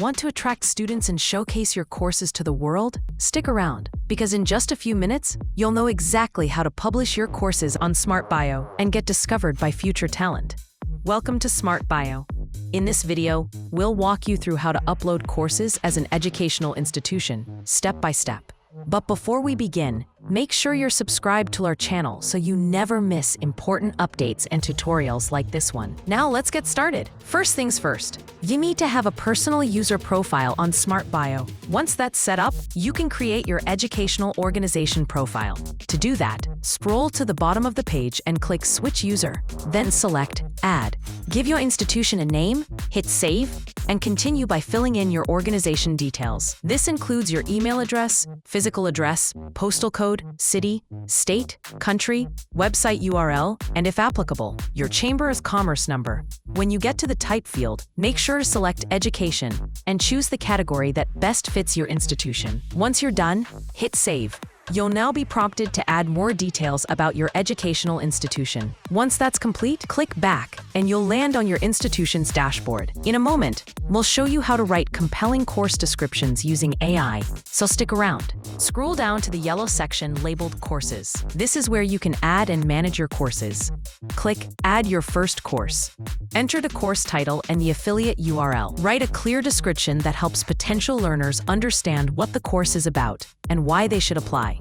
Want to attract students and showcase your courses to the world? Stick around, because in just a few minutes, you'll know exactly how to publish your courses on SMRT.BIO and get discovered by future talent. Welcome to SMRT.BIO. In this video, we'll walk you through how to upload courses as an educational institution, step by step. But before we begin, make sure you're subscribed to our channel so you never miss important updates and tutorials like this one. Now let's get started. First things first, you need to have a personal user profile on SMRT.BIO. Once that's set up, you can create your educational organization profile. To do that, scroll to the bottom of the page and click Switch User, then select Add. Give your institution a name, hit Save, and continue by filling in your organization details. This includes your email address, physical address, postal code, city, state, country, website URL, and if applicable, your Chamber of Commerce number. When you get to the type field, make sure to select Education and choose the category that best fits your institution. Once you're done, hit Save. You'll now be prompted to add more details about your educational institution. Once that's complete, click Back, and you'll land on your institution's dashboard. In a moment, we'll show you how to write compelling course descriptions using AI, so stick around. Scroll down to the yellow section labeled Courses. This is where you can add and manage your courses. Click Add your first course. Enter the course title and the affiliate URL. Write a clear description that helps potential learners understand what the course is about and why they should apply.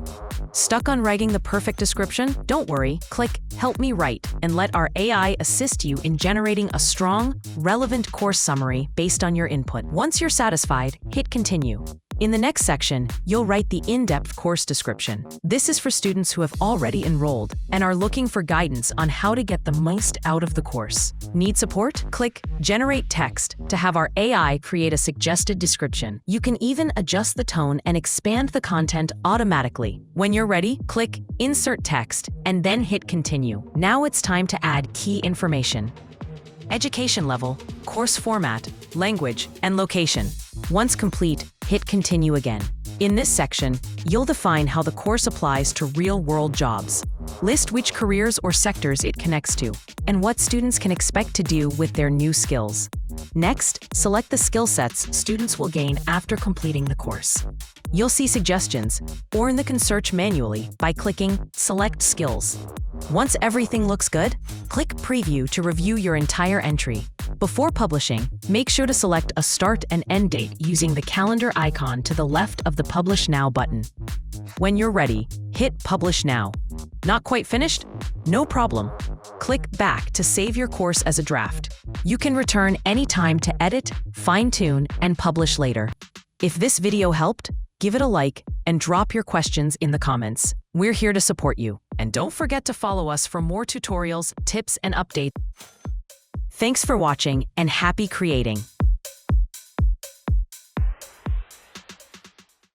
Stuck on writing the perfect description? Don't worry, click Help Me Write and let our AI assist you in generating a strong, relevant course summary based on your input. Once you're satisfied, hit Continue. In the next section, you'll write the in-depth course description. This is for students who have already enrolled and are looking for guidance on how to get the most out of the course. Need support? Click Generate Text to have our AI create a suggested description. You can even adjust the tone and expand the content automatically. When you're ready, click Insert Text and then hit Continue. Now it's time to add key information. Education level, course format, language, and location. Once complete, hit Continue again. In this section, you'll define how the course applies to real-world jobs. List which careers or sectors it connects to, and what students can expect to do with their new skills. Next, select the skill sets students will gain after completing the course. You'll see suggestions, or they can search manually by clicking Select Skills. Once everything looks good, click Preview to review your entire entry. Before publishing, make sure to select a start and end date using the calendar icon to the left of the Publish Now button. When you're ready, hit Publish Now. Not quite finished? No problem. Click Back to save your course as a draft. You can return anytime to edit, fine-tune, and publish later. If this video helped, give it a like and drop your questions in the comments. We're here to support you. And don't forget to follow us for more tutorials, tips, and updates. Thanks for watching and happy creating!